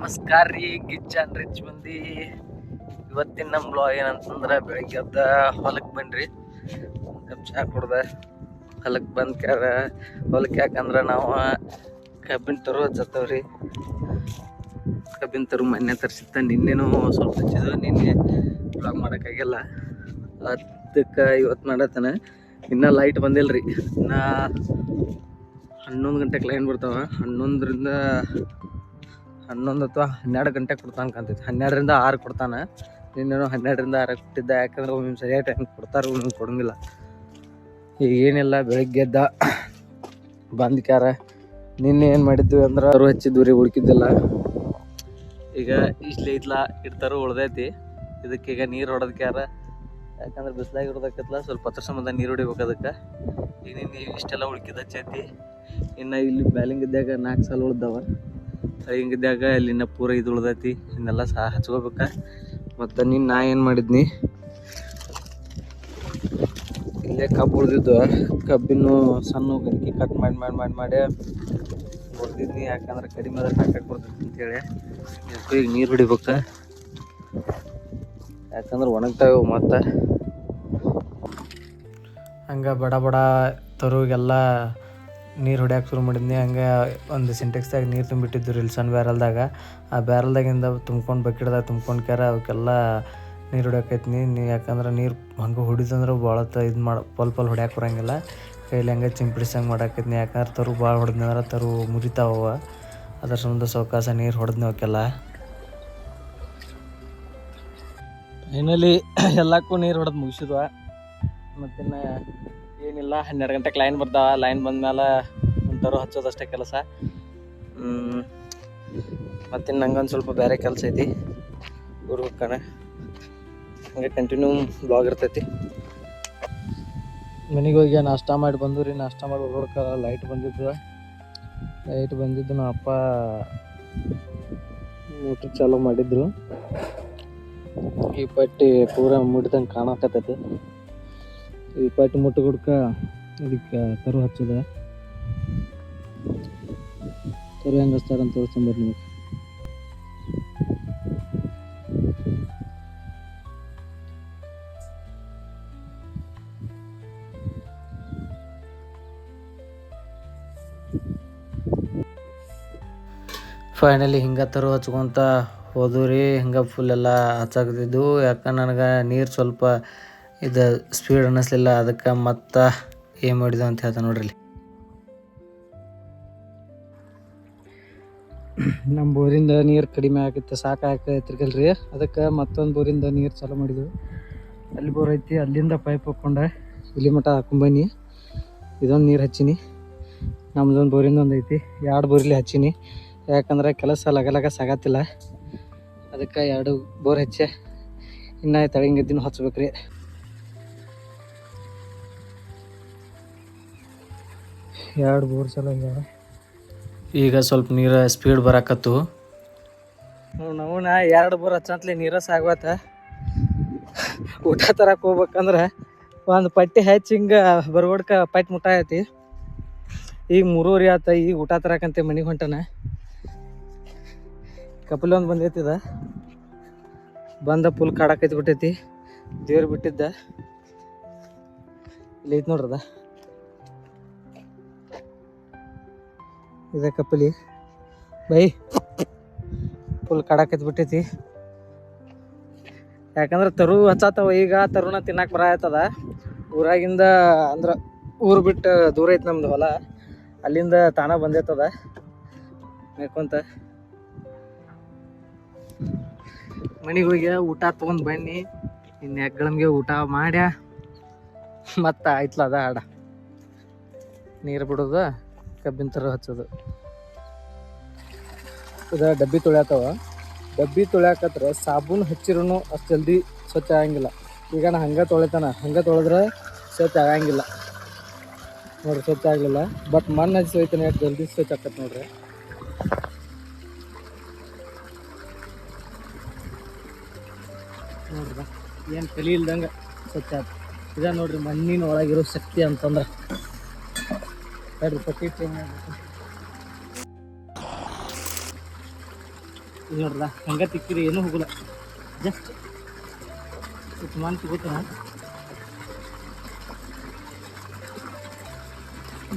ನಮಸ್ಕಾರ ರೀ ಗಿಜ್ಜಾನ್ ರಿಚ್ ಮಂದಿ. ಇವತ್ತಿನ ನಮ್ಮ ಬ್ಲಾಗ್ ಏನಂತಂದ್ರೆ ಬೆಳಗ್ಗೆ ಎದ್ದ ಹೊಲಕ್ಕೆ ಬನ್ರಿ, ಕಪ್ ಚಾ ಕುಡ್ದ ಹೊಲಕ್ಕೆ ಬಂದ್ಕ್ಯಾರ. ಹೊಲಕ್ಕೆ ಯಾಕಂದ್ರೆ ನಾವು ಕಬ್ಬಿನ ತರು ಹಚ್ಚತ್ತವ್ರಿ. ಕಬ್ಬಿನ ತರು ಮೊನ್ನೆ ತರಿಸಿತ್ತ, ನಿನ್ನೆನೂ ಸ್ವಲ್ಪ ಹಚ್ಚಿದ್ವಿ. ನಿನ್ನೆ ಬ್ಲಾಗ್ ಮಾಡೋಕ್ಕಾಗಿಲ್ಲ, ಅದಕ್ಕೆ ಇವತ್ತು ಮಾಡತ್ತಾನ. ಇನ್ನೂ ಲೈಟ್ ಬಂದಿಲ್ಲ ರೀ. ಇನ್ನು 11 ಗಂಟೆಗೆ ಲೈನ್ ಬರ್ತಾವ. 11 ಅಥವಾ 12 ಗಂಟೆಗೆ ಕೊಡ್ತಾನೆ ಕಾಣ್ತೈತಿ. 12ರಿಂದ 6 ಕೊಡ್ತಾನೆ. ನಿನ್ನೇನು 12ರಿಂದ 6 ಕೊಟ್ಟಿದ್ದ. ಯಾಕಂದ್ರೆ ಒಮ್ಮೆ ಸರಿಯಾದ ಟೈಮ್ ಕೊಡ್ತಾರೆ, ಒಮ್ಮೆ ಕೊಡೋಂಗಿಲ್ಲ. ಈಗ ಏನಿಲ್ಲ, ಬೆಳಗ್ಗೆ ಎದ್ದ ಬಂದ್ಕ್ಯಾರ. ನಿನ್ನೆ ಏನು ಮಾಡಿದ್ವಿ ಅಂದ್ರೆ ಅವರು ಹಚ್ಚಿದ್ವಿ ರೀ, ಉಳ್ಕಿದ್ದಿಲ್ಲ. ಈಗ ಇಡ್ತಾರು ಉಳ್ದೈತಿ. ಇದಕ್ಕೀಗ ನೀರು ಹೊಡೆದ್ಕ್ಯಾರ. ಯಾಕಂದ್ರೆ ಬಿಸಿಲಾಗಿ ಹೊಡೆದಕ್ಕತ್ತಲ್ಲ, ಸ್ವಲ್ಪ ಹತ್ರ ಸಂಬಂಧ ನೀರು ಹೊಡಿಬೇಕು. ಅದಕ್ಕೆ ಈಗ ನಿನ್ನೆ ಇಷ್ಟೆಲ್ಲ ಉಳ್ಕಿದ ಹಚ್ಚೈತಿ. ಇನ್ನು ಇಲ್ಲಿ ಬ್ಯಾಲಿಂಗ್ ಇದ್ದಾಗ 4 ಸಾಲ ಉಳ್ದವ. ಹಿಂಗಿದ್ದಾಗ ಇಲ್ಲಿನ ಪೂರ ಇದು ಉಳ್ದೈತಿ. ಇನ್ನೆಲ್ಲ ಹಚ್ಕೋಬೇಕ. ಮತ್ತು ನಾ ಏನು ಮಾಡಿದ್ನಿ, ಇಲ್ಲೇ ಕಬ್ಬು ಉಳ್ದಿದ್ದು, ಕಬ್ಬಿನ ಸಣ್ಣ ಗಂಟೆ ಕಟ್ ಮಾಡಿ ಹೊಡೆದಿದ್ನಿ. ಯಾಕಂದ್ರೆ ಕಡಿಮೆ ಅದ್ರ ಹಾಕಕ್ಕೆ ಬರ್ತೈತಿ ಅಂತೇಳಿ. ಇದಕ್ಕೂ ಈಗ ನೀರು ಹೊಡಿಬೇಕು, ಯಾಕಂದ್ರೆ ಒಣಗ್ತಾವೆ ಮತ್ತು. ಹಂಗೆ ಬಡ ತರುಗೆಲ್ಲ ನೀರು ಹೊಡ್ಯಾಕೆ ಶುರು ಮಾಡಿದ್ನಿ. ಹಂಗೆ ಒಂದು ಸಿಂಟೆಕ್ಸ್ದಾಗ ನೀರು ತುಂಬಿಟ್ಟಿದ್ದು ಇಲ್ಲಿ ಸಣ್ಣ ಬ್ಯಾರಲ್ದಾಗ. ಆ ಬ್ಯಾರಲ್ದಾಗಿಂದ ತುಂಬ್ಕೊಂಡು ಬಕೆಟ್ದಾಗ ತುಂಬ್ಕೊಂಡ್ಕ್ಯಾರ ಅವಕ್ಕೆಲ್ಲ ನೀರು ಹೊಡ್ಯಾಕೈತ್ನಿ. ಯಾಕಂದ್ರೆ ನೀರು ಹಂಗೆ ಹೊಡಿದಂದ್ರೆ ಭಾಳ ಇದು ಪಲ್ ಹೊಡ್ಯಾಕೆ ಬರೋಂಗಿಲ್ಲ. ಕೈಲಿ ಹಂಗೆ ಚಿಂಪಿಡಿಸಂಗೆ ಮಾಡಾಕೈತ್ನಿ. ಯಾಕಂದ್ರೆ ತರು ಭಾಳ ಹೊಡೆದ್ನಂದ್ರೆ ತರು ಮುರಿತಾವ. ಅದ್ರ ಸಂಬಂಧ ಸಾವಕಾಶ ನೀರು ಹೊಡೆದ್ನಿ ಅವಕ್ಕೆಲ್ಲ. ಫೈನಲಿ ಎಲ್ಲಕ್ಕೂ ನೀರು ಹೊಡೆದು ಮುಗಿಸಿದ್ವ. ಮತ್ತಿನ್ನು ಏನಿಲ್ಲ, 12 ಗಂಟೆಗೆ ಲೈನ್ ಬರ್ತಾವ. ಲೈನ್ ಬಂದಮೇಲೆ ಒಂಥರ ಹಚ್ಚೋದಷ್ಟೇ ಕೆಲಸ. ಮತ್ತಿನ್ನು ನಂಗೊಂದು ಸ್ವಲ್ಪ ಬೇರೆ ಕೆಲಸ ಐತಿ, ಊರಿಗೆ ಹೋಗ್ತಾನೆ. ಹಂಗೆ ಕಂಟಿನ್ಯೂ ಬ್ಲಾಗ್ ಇರ್ತೈತಿ. ಮನೆಗೆ ಹೋಗಿ ನಾಷ್ಟ ಮಾಡಿ ಬಂದು ರೀ. ನಾಷ್ಟ ಮಾಡಿ ಹೊರಡ್ಕ ಲೈಟ್ ಬಂದಿದ್ದು ನಮ್ಮ ಅಪ್ಪ ಮೋಟ್ರ್ ಚಾಲೂ ಮಾಡಿದ್ರು. ಈ ಪಟ್ಟಿ ಪೂರ ಮುಟ್ಟಿದಂಗೆ ಕಾಣಕತ್ತೈತಿ. ಈ ಪಟ್ಟಿ ಮುಟ್ಟು ಹುಡ್ಕ ಇದಕ್ಕೆ ತರು ಹಚ್ಚದ. ತರು ಹೆಂಗೆ ಹಚ್ತಾರಂತ ತೋರಿಸ್ಕೊಂಬರ್ರಿ ನಿಮಗೆ. ಫೈನಲಿ ಹಿಂಗೆ ತರು ಹಚ್ಕೊಂತ ಹೋದ್ವು ರೀ. ಹಿಂಗೆ ಫುಲ್ ಎಲ್ಲ ಹಚ್ಚಾಕತ್ತಿದ್ದು. ಯಾಕಂದ್ರೆ ನನಗೆ ನೀರು ಸ್ವಲ್ಪ ಇದು ಸ್ಪೀಡ್ ಅನ್ನಿಸ್ಲಿಲ್ಲ. ಅದಕ್ಕೆ ಮತ್ತೆ ಏನು ಮಾಡಿದ್ವು ಅಂತ ಹೇಳ್ತಾ ನೋಡ್ರಿ. ನಮ್ಮ ಬೋರಿಂದ ನೀರು ಕಡಿಮೆ ಆಗಿತ್ತು, ಸಾಕಾಗೈತ್ರಿಗಲ್ರಿ. ಅದಕ್ಕೆ ಮತ್ತೊಂದು ಬೋರಿಂದ ನೀರು ಚಾಲೂ ಮಾಡಿದ್ವಿ. ಅಲ್ಲಿ ಬೋರ್ ಐತಿ, ಅಲ್ಲಿಂದ ಪೈಪ್ ಹಾಕ್ಕೊಂಡೆ ಇಲ್ಲಿ ಮಟ್ಟ ಹಾಕೊಂಬನ್ನಿ. ಇದೊಂದು ನೀರು ಹಚ್ಚೀನಿ. ನಮ್ದೊಂದು ಬೋರಿಂದ ಒಂದು ಐತಿ, 2 ಬೋರಲ್ಲಿ ಹಚ್ಚೀನಿ. ಯಾಕಂದ್ರೆ ಕೆಲಸ ಲಗಲಗ ಸಾಗತ್ತಿಲ್ಲ. ಅದಕ್ಕೆ 2 ಬೋರ್ ಹಚ್ಚೆ. ಇನ್ನು ತಳಂಗಿದ್ದಿನ ಹಚ್ಬೇಕ್ರಿ. ಎರಡು ಬೋರ್ ಚಲೋ ಆಗ್ಯಾವ. ಈಗ ಸ್ವಲ್ಪ ನೀರು ಸ್ಪೀಡ್ ಬರಾಕತ್ತು. ನಾವು 2 ಬೋರ್ ಹಚ್ಚಂತಲೇ ನೀರ ಸಾಗವತ್ತ. ಊಟ ತರಕ್ಕೆ ಹೋಗ್ಬೇಕಂದ್ರೆ ಒಂದು ಪಟ್ಟಿ ಹಚ್ಚಿ ಹಿಂಗೆ ಬರ್ಗೋಡ್ಕ ಪಟ್ಟಿ ಮುಟ್ಟ ಐತಿ. ಈಗ 3:30 ಆತ. ಈಗ ಊಟ ತರಕಂತೆ ಮನೆಗೆ ಹೊಂಟಾನ. ಕಪಲ್ ಒಂದು ಬಂದೈತಿದ, ಬಂದ ಫುಲ್ ಕಾಡಕೈತಿ ಬಿಟ್ಟೈತಿ. ದೇವ್ರು ಬಿಟ್ಟಿದ್ದ ಇಲ್ಲಿ ಐತಿ ನೋಡ್ರದ. ಇದ ಕಪ್ಪಲಿ ಬೈ ಫುಲ್ ಕಾಡಕೈತಿ ಬಿಟ್ಟೈತಿ. ಯಾಕಂದ್ರೆ ತರು ಹಚ್ಚಾತವ. ಈಗ ತರುನ ತಿನ್ನಕ್ಕೆ ಬರತ್ತದ. ಊರಾಗಿಂದ ಅಂದ್ರೆ ಊರು ಬಿಟ್ಟು ದೂರ ಐತಿ ನಮ್ದು ಹೊಲ. ಅಲ್ಲಿಂದ ತಾನ ಬಂದೈತದ ಮೇಯ್ಕೊಂತ. ಮನೆಗೆ ಹೋಗಿ ಊಟ ತೊಗೊಂಡು ಬನ್ನಿ. ಇನ್ನು ಎಗ್ಗಳಮ್ಗೆ ಊಟ ಮಾಡ್ಯ ಮತ್ತು ಆಯ್ತಲ್ಲ ಅದ ಆಡ ನೀರು ಬಿಡೋದು, ಕಬ್ಬಿನ ತರು ಹಚ್ಚೋದು. ಇದು ಡಬ್ಬಿ ತೊಳ್ಯಾತವ. ಡಬ್ಬಿ ತೊಳ್ಯಾಕತ್ರ ಸಾಬೂನು ಹಚ್ಚಿರೂ ಅಷ್ಟು ಜಲ್ದಿ ಸ್ವಚ್ಛ ಆಗಂಗಿಲ್ಲ. ಈಗ ನಾ ಹಂಗೆ ತೊಳಿತಾನ, ಹಂಗೆ ತೊಳೆದ್ರೆ ಸ್ವಚ್ಛ ಆಗಂಗಿಲ್ಲ ನೋಡ್ರಿ. ಸ್ವಚ್ಛ ಆಗಲಿಲ್ಲ. ಬಟ್ ಮಣ್ಣು ಹಚ್ಚಿ ಹೋಯ್ತಾನೆ ಜಲ್ದಿ ಸ್ವಚ್ಛ ಆಕತ್ತೆ ನೋಡ್ರಿ. ನೋಡ್ರಿ ಏನು ಕಲಿ ಇಲ್ದಂಗೆ ಸ್ವಚ್ಛ ಆಯ್ತು. ಇದ ನೋಡ್ರಿ ಮಣ್ಣಿನ ಒಳಗಿರೋ ಶಕ್ತಿ ಅಂತಂದ್ರೆ. ನೋಡ್ರಿ ಪಟ್ಟಿ ಚೇಂಜ್ ಮಾಡಬೇಕು. ಇದು ನೋಡ್ರಲ್ಲ ಹಂಗೆ ತಿಕ್ಕಿರಿ ಏನೂ ಹೋಗಲ್ಲ, ಜಸ್ಟ್ ಸುಮಾರು ಸಿಗುತ್ತ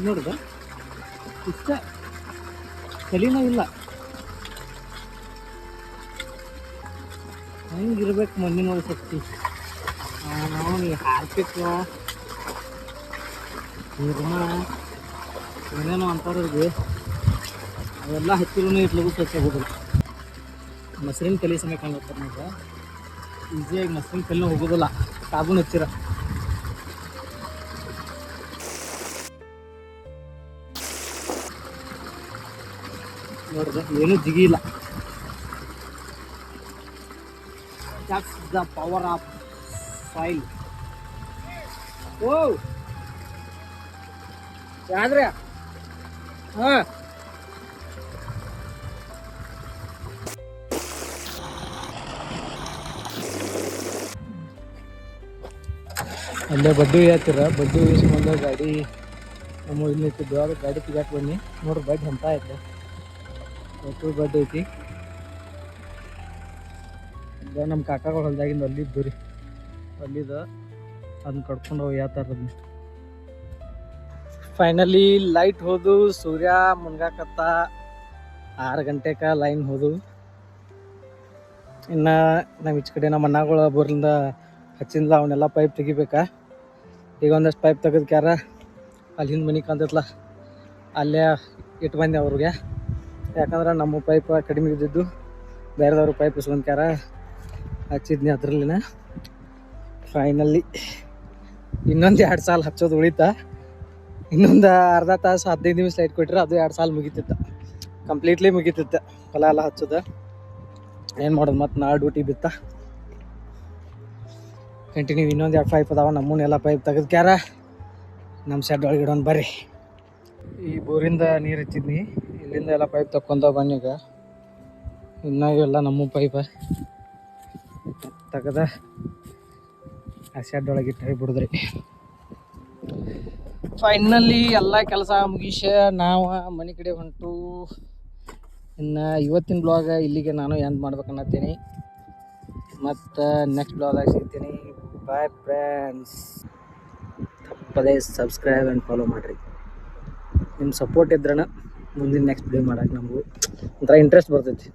ನೋಡ್ದ ಇಷ್ಟ ತಲೆನೂ ಇಲ್ಲ. ಹೆಂಗಿರ್ಬೇಕು ಮಣ್ಣಿನ ಶಕ್ತಿ ನಾವು ನೀವು ಹಾರ್ಪಿಕ್ ನಿರ್ಮ ಏನೇನೋ ಅಂತಾರ್ರಿಗೆ ಅವೆಲ್ಲ ಹಚ್ಚಿರೂ ಇಟ್ಲಗೂ ಸ್ವಚ್ಛ ಹೋಗೋದಿಲ್ಲ. ಮೊಸರಿನ ತಲೆ ಸಮಯ ಕಾಣ್ತಾರೆ ನೋಡ್ರ, ಈಸಿಯಾಗಿ ಮೊಸರಿನ ತಲೆನೂ ಹೋಗೋದಿಲ್ಲ ಸಾಬೂನು ಹಚ್ಚಿರ. ನೋಡ್ರಿ ಏನೂ ಜಿಗಿ ಇಲ್ಲ. That's the power of soil. ಓ ಯಾವ್ದ್ರೆ ಹಾಂ ಅಲ್ಲೇ ಬಡ್ಡಿ ಹೇಳ್ತೀರ, ಬಡ್ಡಿ ಸಂಬಂಧ ಗಾಡಿ ನಮ್ಮ ಇಲ್ಲಿ ನಿಂತಿದ್ದು ಅದು ಗಾಡಿ ತೆಗ್ಯಾಕೆ ಬನ್ನಿ. ನೋಡ್ರಿ ಬಡ್ಡಿ ಅಂತ ಐತೆ, ಒಟ್ಟು ಬಡ್ಡಿ ಐತಿ. ಈಗ ನಮ್ಮ ಕಾಕಾಗಳು ಹೊಲ್ದಾಗಿಂದ ಅಲ್ಲಿದ್ದು ರೀ, ಅಲ್ಲಿದ ಅದನ್ನ ಕಡ್ಕೊಂಡು ಹೋಗಿ ಯಾತಾರ. ಫೈನಲಿ ಲೈಟ್ ಹೋದು, ಸೂರ್ಯ ಮುನ್ಗಾಕತ್ತ. 6 ಗಂಟೆಗೆ ಲೈನ್ ಹೋದು. ಇನ್ನು ನಾವು ಈಚೆ ಕಡೆ ನಮ್ಮ ಅಣ್ಣಗಳು ಬೋರ್ಲಿಂದ ಹಚ್ಚಿಂದ ಅವನ್ನೆಲ್ಲ ಪೈಪ್ ತೆಗಿಬೇಕಾ. ಈಗ ಒಂದಷ್ಟು ಪೈಪ್ ತೆಗೆದ್ಕ್ಯಾರ, ಅಲ್ಲಿ ಹಿಂದೆ ಮನೆ ಕಾಣ್ತೈತಲ್ಲ ಅಲ್ಲೇ ಇಟ್ಟು ಬಂದೆ ಅವ್ರಿಗೆ. ಯಾಕಂದ್ರೆ ನಮ್ಮ ಪೈಪ್ ಕಡಿಮೆ ಇದ್ದಿದ್ದು, ಬೇರೆದವ್ರು ಪೈಪ್ ಇಸ್ಕೊಂಡ್ಕ್ಯಾರ, ಹಚ್ಚಿದ್ನಿ ಅದ್ರಲ್ಲಿನ. ಫೈನಲಿ ಇನ್ನೊಂದು 2 ಸಾಲ ಹಚ್ಚೋದು ಉಳಿತಾ. ಇನ್ನೊಂದು ಅರ್ಧ ತಾಸು 15 ನಿಮಿಷ ಲೈಟ್ ಕೊಟ್ಟರೆ ಅದು 2 ಸಾಲ ಮುಗಿತಿತ್ತು, ಕಂಪ್ಲೀಟ್ಲಿ ಮುಗಿತಿತ್ತು ಹೊಲ ಎಲ್ಲ ಹಚ್ಚೋದು. ಏನು ಮಾಡೋದು ಮತ್ತು ನಾಳೆ ಡ್ಯೂಟಿ ಬಿತ್ತ ಕಂಟಿನ್ಯೂ. ಇನ್ನೊಂದು 2 ಪೈಪ್ ಅದಾವ, ನಮ್ಮನ್ನೆಲ್ಲ ಪೈಪ್ ತೆಗೆದ್ಕ್ಯಾರ. ನಮ್ಮ ಶೆಡ್ ಒಳಗೆ ಇಡೋಣ ಬರ್ರಿ. ಈ ಬೋರಿಂದ ನೀರು ಹಚ್ಚಿದ್ನಿ, ಇಲ್ಲಿಂದ ಎಲ್ಲ ಪೈಪ್ ತಕ್ಕೊಂತ ಬನ್ನೀಗ. ಇನ್ನೂ ಇವೆಲ್ಲ ನಮ್ಮ ಪೈಪ ತೆಗೆದ ಆ ಶೆಡ್ ಒಳಗೆ ಇಟ್ಟು ಬಿಡುದ್ರಿ. ಫೈನಲಿ ಎಲ್ಲ ಕೆಲಸ ಮುಗಿಸ ನಾವು ಮನೆ ಕಡೆ ಹೊಂಟು. ಇನ್ನು ಇವತ್ತಿನ ಬ್ಲಾಗ ಇಲ್ಲಿಗೆ ನಾನು ಎಂಡ್ ಮಾಡ್ಬೇಕನ್ನತ್ತೀನಿ. ಮತ್ತು ನೆಕ್ಸ್ಟ್ ಬ್ಲಾಗಾಗಿ ಸಿಗ್ತೀನಿ. Bye friends. ತಪ್ಪದೇ ಸಬ್ಸ್ಕ್ರೈಬ್ ಆ್ಯಂಡ್ ಫಾಲೋ ಮಾಡಿರಿ. ನಿಮ್ಮ ಸಪೋರ್ಟ್ ಇದ್ರನ ಮುಂದಿನ ನೆಕ್ಸ್ಟ್ ವಿಡಿಯೋ ಮಾಡೋಕೆ ನಮಗೂ ಒಂಥರ ಇಂಟ್ರೆಸ್ಟ್ ಬರ್ತೈತಿ.